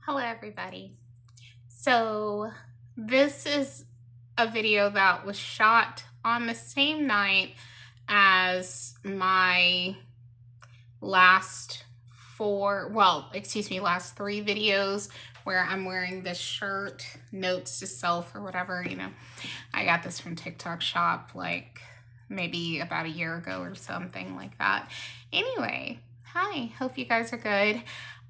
Hello, everybody. So, this is a video that was shot on the same night as my last last three videos where I'm wearing this shirt, notes to self or whatever. I got this from TikTok shop like maybe about a year ago or something like that. Anyway, hi, hope you guys are good.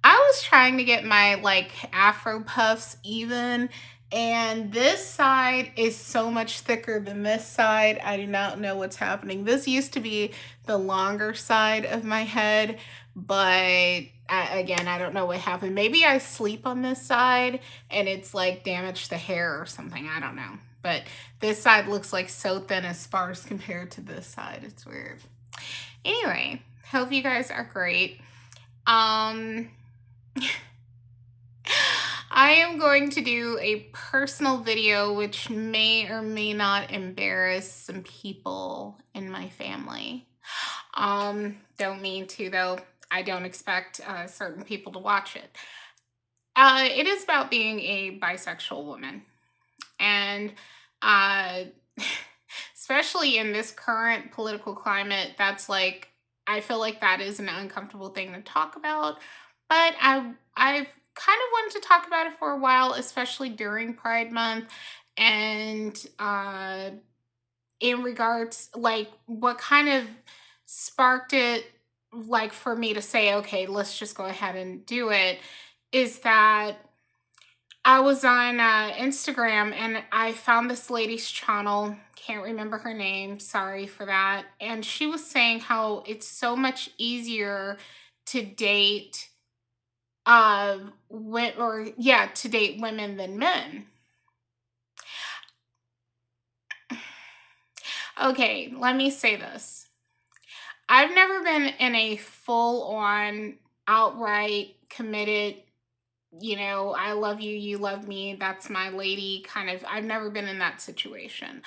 I was trying to get my like afro puffs even, and this side is so much thicker than this side. I do not know what's happening. This used to be the longer side of my head, but again, I don't know what happened. Maybe I sleep on this side and it's like damaged the hair or something. I don't know. But this side looks like so thin as sparse compared to this side. It's weird. Anyway, hope you guys are great. Um, I am going to do a personal video which may or may not embarrass some people in my family. Don't mean to though. I don't expect certain people to watch it. It is about being a bisexual woman. And uh, especially in this current political climate, I feel like that is an uncomfortable thing to talk about. But I've kind of wanted to talk about it for a while, especially during Pride Month. And in regards, like, what kind of sparked it, like, for me to say, okay, let's just go ahead and do it, is that I was on Instagram and I found this lady's channel. Can't remember her name. Sorry for that. And she was saying how it's so much easier to date to date women than men. Okay, let me say this. I've never been in a full on outright committed, I love you, you love me, that's my lady kind of. I've never been in that situation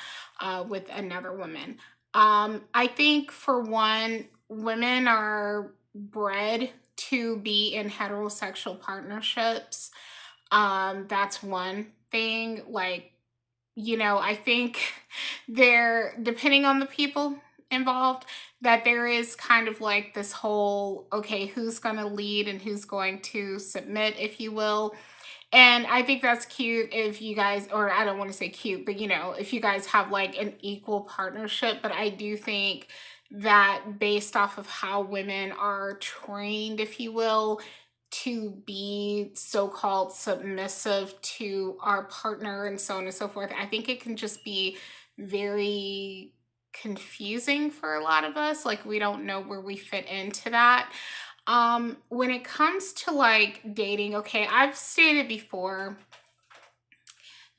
with another woman. I think, for one, women are bred to be in heterosexual partnerships. That's one thing. Like, I think depending on the people involved, that there is kind of like this whole, okay, who's going to lead and who's going to submit, if you will. And I think that's cute if you guys, or I don't want to say cute, but if you guys have like an equal partnership. But I do think that based off of how women are trained, if you will, to be so-called submissive to our partner and so on and so forth, I think it can just be very confusing for a lot of us. Like, we don't know where we fit into that. When it comes to like dating, okay, I've stated before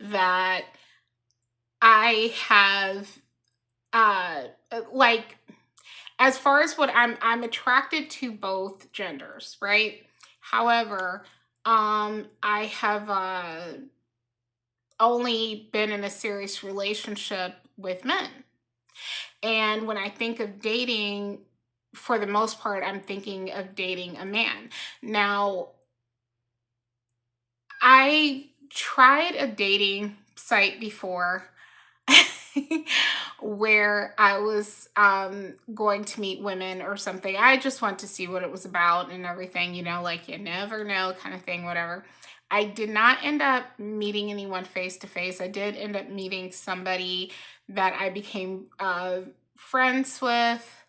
that I have like, as far as what I'm attracted to both genders, right? However, I have only been in a serious relationship with men. And when I think of dating, for the most part, I'm thinking of dating a man. Now, I tried a dating site before where I was going to meet women or something. I just want to see what it was about and everything, like, you never know kind of thing, whatever. I did not end up meeting anyone face to face. I did end up meeting somebody that I became friends with.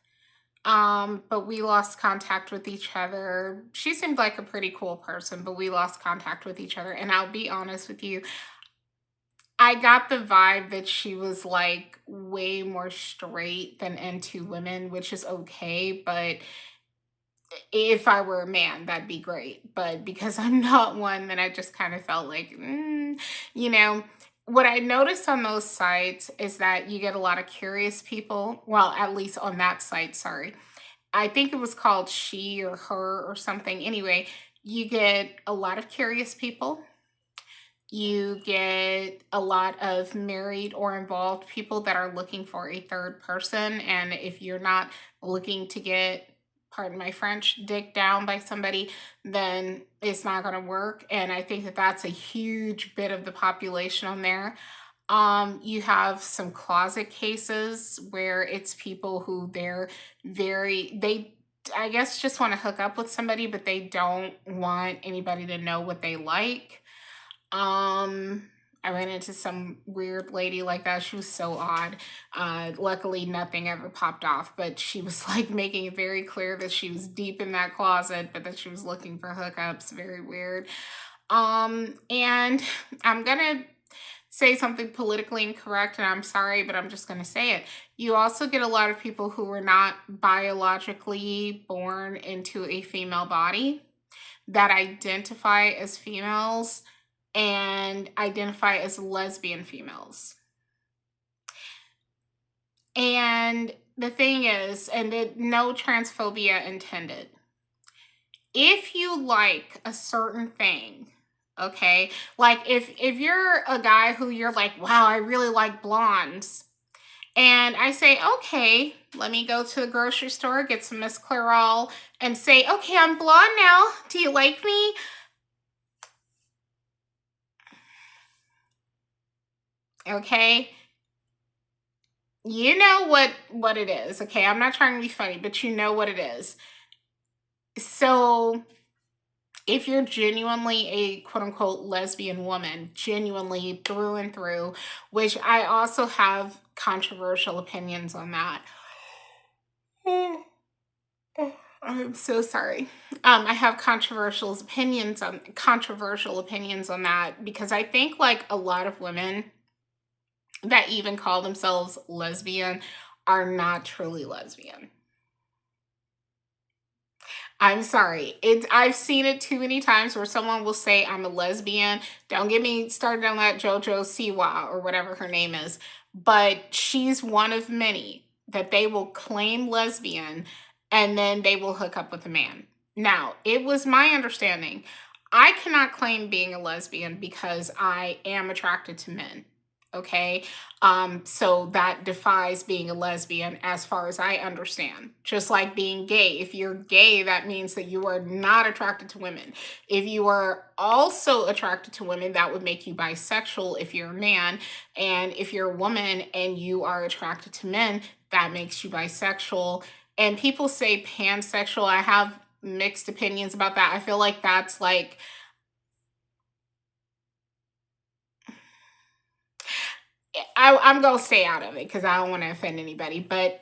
But we lost contact with each other. She seemed like a pretty cool person, but we lost contact with each other. And I'll be honest with you, I got the vibe that she was like way more straight than into women, which is okay. But if I were a man, that'd be great. But because I'm not one, then I just kind of felt like, you know, what I noticed on those sites is that you get a lot of curious people. Well, at least on that site, sorry. I think it was called She or Her or something. Anyway, you get a lot of curious people. You get a lot of married or involved people that are looking for a third person. And if you're not looking to get pardon my French, dick down by somebody, then it's not going to work. And I think that that's a huge bit of the population on there. You have some closet cases where it's people who they, I guess, just want to hook up with somebody, but they don't want anybody to know what they like. Um, I ran into some weird lady like that. She was so odd. Luckily, nothing ever popped off, but she was like making it very clear that she was deep in that closet, but that she was looking for hookups. Very weird. And I'm gonna say something politically incorrect, and I'm sorry, but I'm just gonna say it. You also get a lot of people who were not biologically born into a female body that identify as females and identify as lesbian females. And the thing is, and no transphobia intended, if you like a certain thing, okay, like if you're a guy who you're like, wow, I really like blondes, and I say, okay, let me go to the grocery store, get some Miss Clairol, and say, okay, I'm blonde now, do you like me? Okay, you know what it is. Okay, I'm not trying to be funny, but you know what it is. So if you're genuinely a quote unquote lesbian woman, genuinely through and through, which I also have controversial opinions on that. I'm so sorry. I have controversial opinions on that, because I think like a lot of women that even call themselves lesbian are not truly lesbian. I'm sorry. I've seen it too many times where someone will say I'm a lesbian. Don't get me started on that JoJo Siwa or whatever her name is, but she's one of many that they will claim lesbian and then they will hook up with a man. Now, it was my understanding I cannot claim being a lesbian because I am attracted to men. Okay. So that defies being a lesbian as far as I understand. Just like being gay. If you're gay, that means that you are not attracted to women. If you are also attracted to women, that would make you bisexual if you're a man. And if you're a woman and you are attracted to men, that makes you bisexual. And people say pansexual. I have mixed opinions about that. I feel like that's like, I'm gonna stay out of it because I don't want to offend anybody. But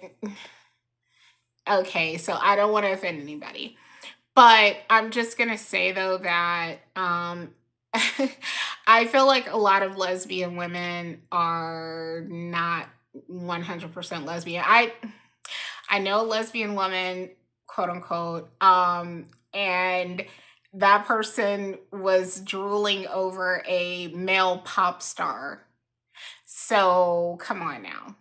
okay, so I don't want to offend anybody. But I'm just gonna say though that I feel like a lot of lesbian women are not 100% lesbian. I know a lesbian woman, quote unquote, and that person was drooling over a male pop star. So come on now.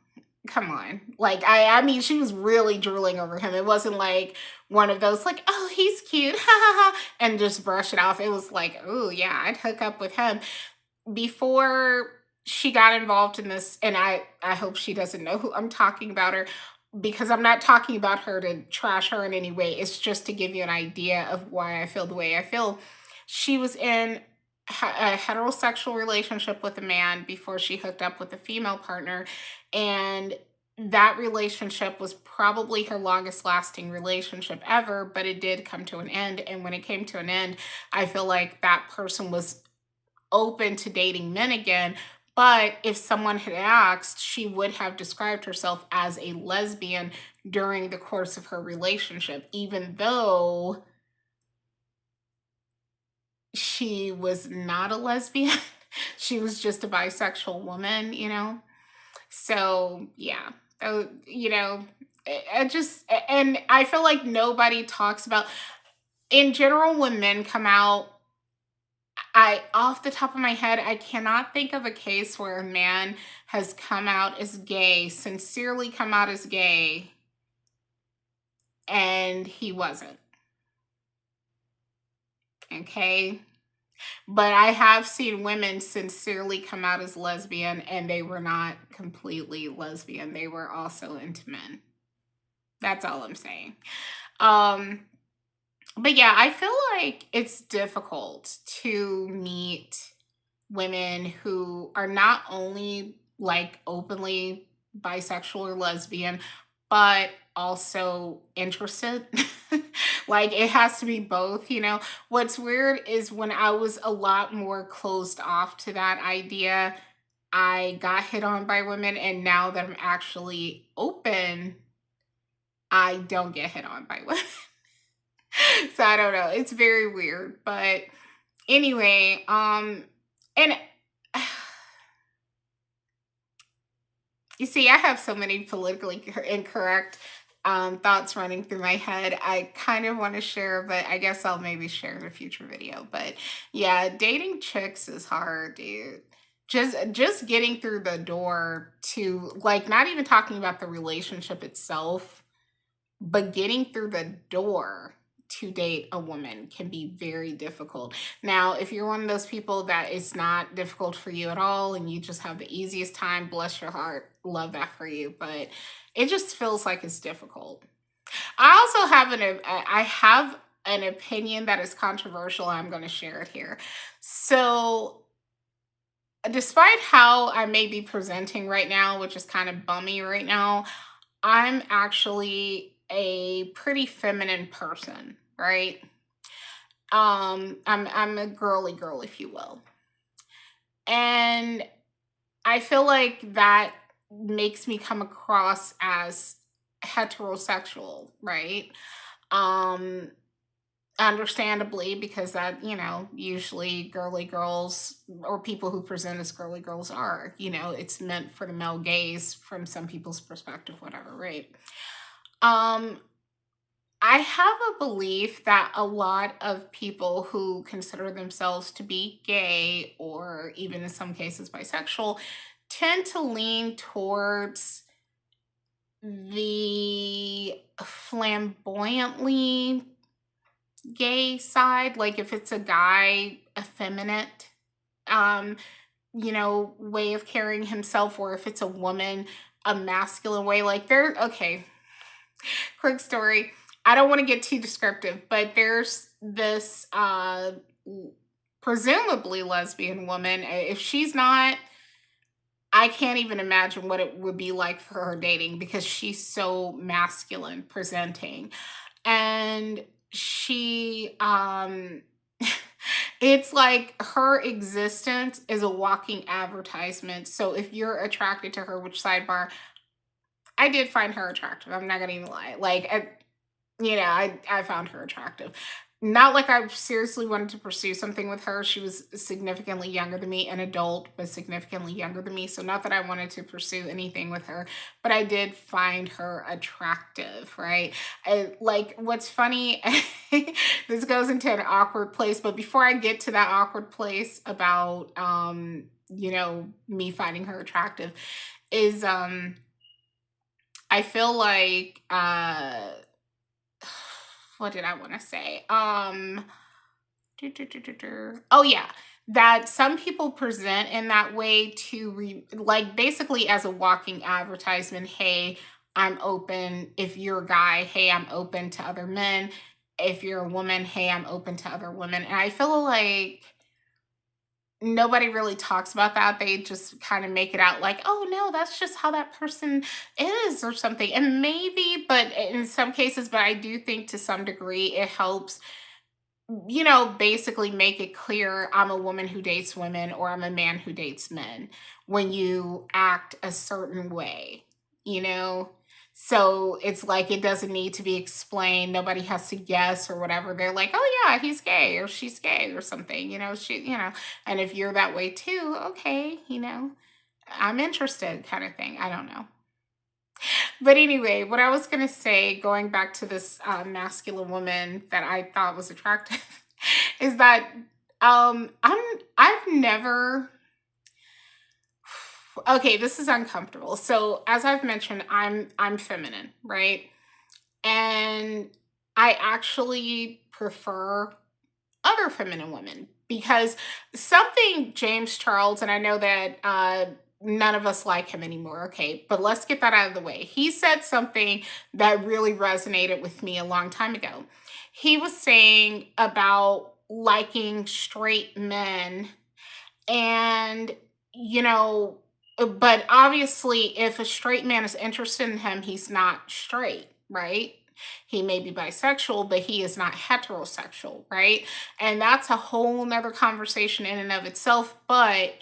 Come on. Like I mean she was really drooling over him. It wasn't like one of those like, oh, he's cute, ha ha ha, and just brush it off. It was like, oh yeah, I'd hook up with him. Before she got involved in this, and I hope she doesn't know who I'm talking about her, because I'm not talking about her to trash her in any way. It's just to give you an idea of why I feel the way I feel. She was in a heterosexual relationship with a man before she hooked up with a female partner, and that relationship was probably her longest lasting relationship ever, but it did come to an end. And when it came to an end, I feel like that person was open to dating men again. But if someone had asked, she would have described herself as a lesbian during the course of her relationship, even though she was not a lesbian. She was just a bisexual woman, you know? So, yeah. You know, I just, and I feel like nobody talks about, in general, when men come out, off the top of my head, I cannot think of a case where a man has come out as gay, sincerely come out as gay, and he wasn't. Okay. But I have seen women sincerely come out as lesbian and they were not completely lesbian. They were also into men. That's all I'm saying. Um, but yeah, I feel like it's difficult to meet women who are not only like openly bisexual or lesbian, but also interested. Like it has to be both, you know. What's weird is when I was a lot more closed off to that idea, I got hit on by women, and now that I'm actually open, I don't get hit on by women. So I don't know. It's very weird. But anyway, and you see, I have so many politically incorrect thoughts running through my head. I kind of want to share, but I guess I'll maybe share in a future video. But yeah, dating chicks is hard, dude. Just getting through the door to like not even talking about the relationship itself, but getting through the door to date a woman can be very difficult. Now, if you're one of those people that it's not difficult for you at all and you just have the easiest time, bless your heart, love that for you. But it just feels like it's difficult. I also have I have an opinion that is controversial. I'm going to share it here. So, despite how I may be presenting right now, which is kind of bummy right now, I'm actually a pretty feminine person, right? I'm a girly girl, if you will. And I feel like that makes me come across as heterosexual, right? Um Understandably, because that, you know, usually girly girls or people who present as girly girls are, you know, it's meant for the male gaze from some people's perspective, whatever, right? Um I have a belief that a lot of people who consider themselves to be gay or even in some cases bisexual tend to lean towards the flamboyantly gay side. Like if it's a guy, effeminate, um, you know, way of carrying himself, or if it's a woman, a masculine way. Like they're okay. Quick story. I don't want to get too descriptive, but there's this presumably lesbian woman. If she's not, I can't even imagine what it would be like for her dating because she's so masculine presenting. And she it's like her existence is a walking advertisement. So if you're attracted to her, which sidebar, I did find her attractive. I'm not gonna even lie. Like you know, I found her attractive. Not like I seriously wanted to pursue something with her. She was significantly younger than me, an adult, but significantly younger than me. So not that I wanted to pursue anything with her, but I did find her attractive, right? Like what's funny, this goes into an awkward place, but before I get to that awkward place about you know, me finding her attractive, is I feel like what did I want to say? Oh yeah, that some people present in that way to like basically as a walking advertisement. Hey, I'm open. If you're a guy, hey, I'm open to other men. If you're a woman, hey, I'm open to other women. And I feel like nobody really talks about that. They just kind of make it out like, oh no, that's just how that person is or something. And maybe, but in some cases, but I do think to some degree it helps, you know, basically make it clear I'm a woman who dates women or I'm a man who dates men when you act a certain way, you know? So it's like it doesn't need to be explained. Nobody has to guess or whatever. They're like, oh yeah, he's gay or she's gay or something, you know, you know, and if you're that way too, okay, you know, I'm interested kind of thing. I don't know. But anyway, what I was going to say, going back to this masculine woman that I thought was attractive, is that I've never okay, this is uncomfortable. So as I've mentioned, I'm feminine, right? And I actually prefer other feminine women because something James Charles, and I know that none of us like him anymore. Okay, but let's get that out of the way. He said something that really resonated with me a long time ago. He was saying about liking straight men, and, you know, but obviously, if a straight man is interested in him, he's not straight, right? He may be bisexual, but he is not heterosexual, right? And that's a whole nother conversation in and of itself. But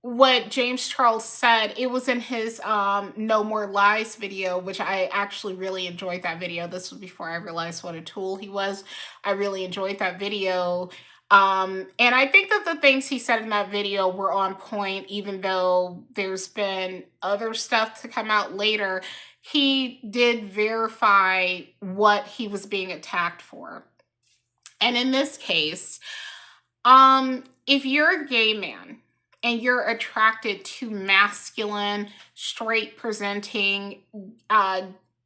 what James Charles said, it was in his No More Lies video, which I actually really enjoyed that video. This was before I realized what a tool he was. I really enjoyed that video. And I think that the things he said in that video were on point, even though there's been other stuff to come out later. He did verify what he was being attacked for. And in this case, if you're a gay man and you're attracted to masculine, straight presenting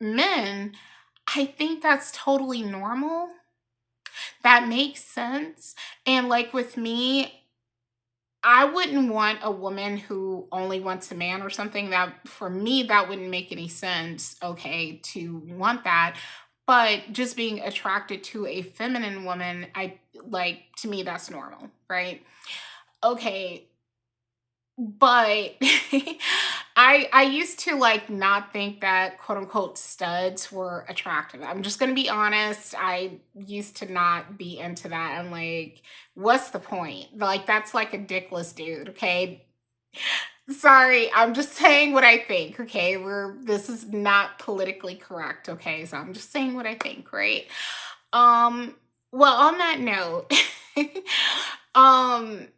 men, I think that's totally normal. That makes sense. And like with me, I wouldn't want a woman who only wants a man or something. That for me, that wouldn't make any sense, okay, to want that. But just being attracted to a feminine woman, I like, to me that's normal, right? Okay, but I used to like not think that quote unquote studs were attractive. I'm just gonna be honest. I used to not be into that. I'm like, what's the point? Like that's like a dickless dude, okay? Sorry, I'm just saying what I think, okay? This is not politically correct, okay? So I'm just saying what I think, right? Um, well, on that note, um,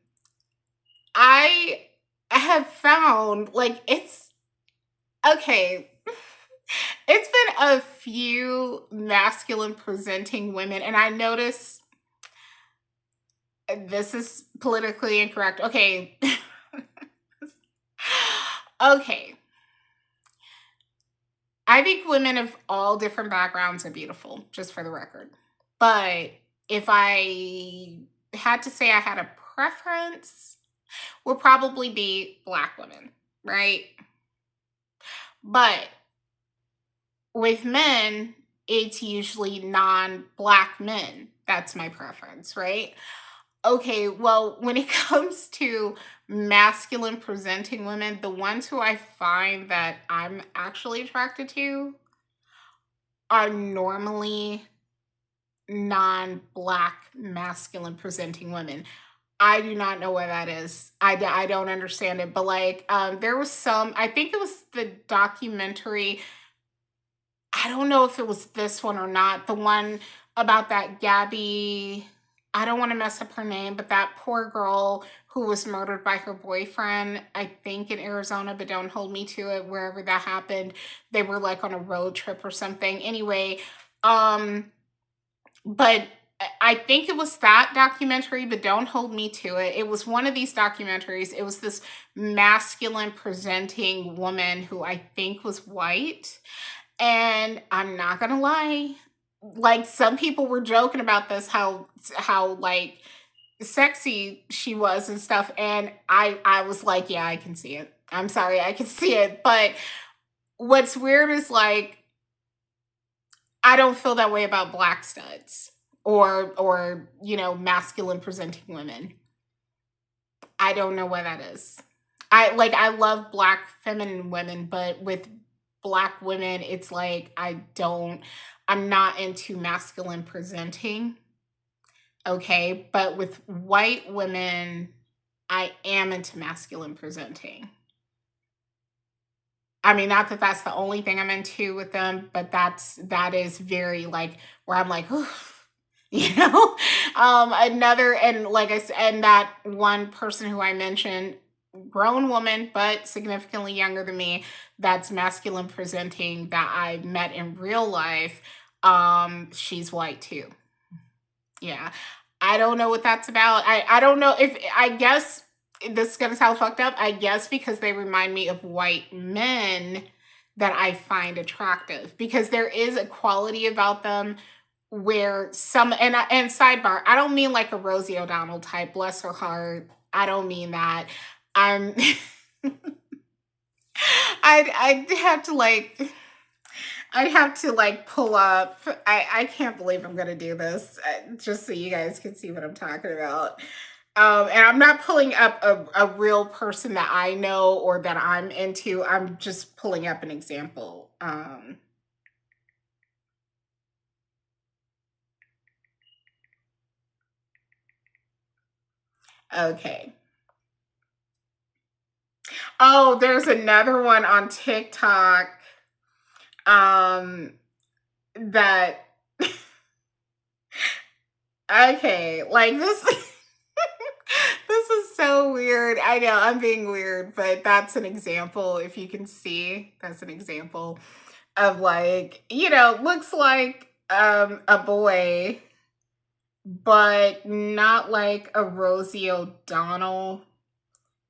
I have found like it's okay. It's been a few masculine presenting women, and I notice this is politically incorrect. Okay. Okay. I think women of all different backgrounds are beautiful, just for the record. But if I had to say I had a preference, would probably be black women, right? But with men, it's usually non-black men. That's my preference, right? Okay, well, when it comes to masculine presenting women, the ones who I find that I'm actually attracted to are normally non-black masculine presenting women. I do not know why that is. I don't understand it. But like, there was some, I think it was the documentary. I don't know if it was this one or not. The one about that Gabby, I don't want to mess up her name, but that poor girl who was murdered by her boyfriend, I think in Arizona, but don't hold me to it, wherever that happened. They were like on a road trip or something. Anyway, um, but I think it was that documentary, but don't hold me to it. It was one of these documentaries. It was this masculine presenting woman who I think was white. And I'm not gonna lie, like some people were joking about this, how like sexy she was and stuff. And I was like, yeah, I can see it. I'm sorry, I can see it. But what's weird is like I don't feel that way about black studs or masculine presenting women. I don't know why that is. I love black feminine women, but with black women, it's like I'm not into masculine presenting. Okay. But with white women, I am into masculine presenting. I mean, not that that's the only thing I'm into with them, but that is very like where I'm like, "Ooh," you know. Another, and like I said, and that one person who I mentioned, grown woman but significantly younger than me, that's masculine presenting that I met in real life. She's white too. Yeah. I don't know what that's about. I don't know if I guess this is gonna sound fucked up. I guess because they remind me of white men that I find attractive. Because there is a quality about them where some and sidebar, I don't mean like a Rosie O'Donnell type, bless her heart. I don't mean that. I'm I'd have to like, I'd have to like pull up. I can't believe I'm gonna do this, just so you guys can see what I'm talking about. And I'm not pulling up a real person that I know or that I'm into. I'm just pulling up an example. Okay. Oh, there's another one on TikTok um that okay, like this this is so weird. I know I'm being weird, but that's an example. If you can see, that's an example of like, looks like a boy, but not like a Rosie O'Donnell.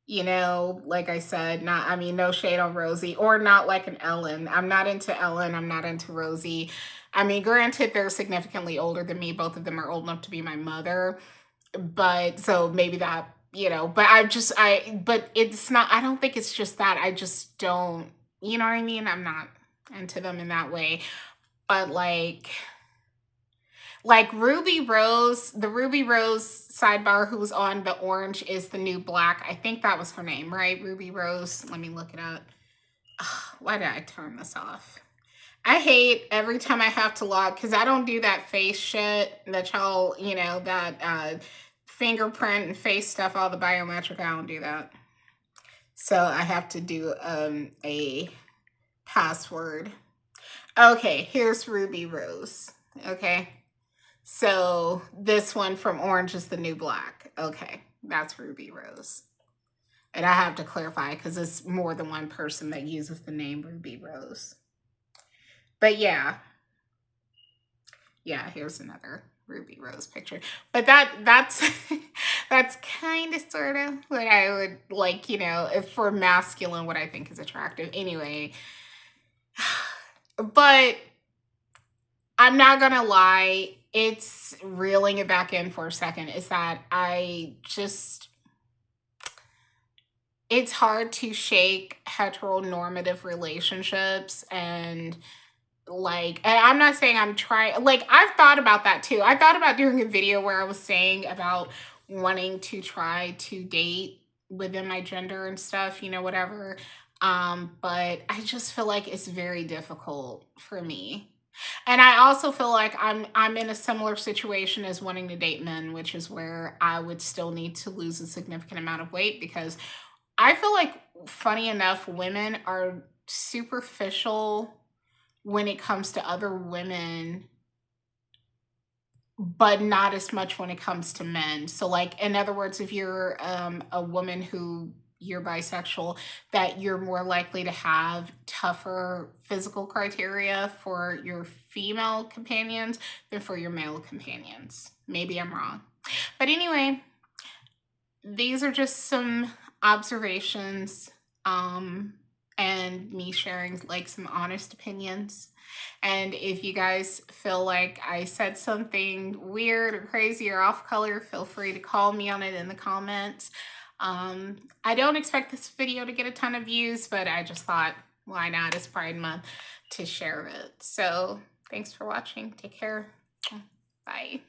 Like I said, not, I mean, no shade on Rosie, or not like an Ellen. I'm not into Ellen. I'm not into Rosie. I mean, granted, they're significantly older than me. Both of them are old enough to be my mother. But so maybe that, but but it's not, I don't think it's just that. I just don't, you know what I mean? I'm not into them in that way. But like Ruby Rose, the Ruby Rose sidebar who's on the Orange is the New Black. I think that was her name, right? Ruby Rose. Let me look it up. Ugh, why did I turn this off? I hate every time I have to log because I don't do that face shit that y'all, that fingerprint and face stuff, all the biometric. I don't do that. So I have to do a password. Okay, here's Ruby Rose. Okay. So this one from Orange is the New Black. Okay, that's Ruby Rose. And I have to clarify because it's more than one person that uses the name Ruby Rose. But yeah, here's another Ruby Rose picture. But that's that's kind of sort of what I would like, if for masculine, what I think is attractive. Anyway, but I'm not gonna lie, it's reeling it back in for a second. Is that it's hard to shake heteronormative relationships and and I'm not saying I'm trying, like, I've thought about that too. I thought about doing a video where I was saying about wanting to try to date within my gender and stuff, whatever. But I just feel like it's very difficult for me. And I also feel like I'm in a similar situation as wanting to date men, which is where I would still need to lose a significant amount of weight because I feel like, funny enough, women are superficial when it comes to other women, but not as much when it comes to men. So, like, in other words, if you're a woman who you're bisexual, that you're more likely to have tougher physical criteria for your female companions than for your male companions. Maybe I'm wrong. But anyway, these are just some observations and me sharing like some honest opinions. And if you guys feel like I said something weird or crazy or off color, feel free to call me on it in the comments. I don't expect this video to get a ton of views, but I just thought, why not? It's Pride Month to share it. So thanks for watching. Take care. Bye.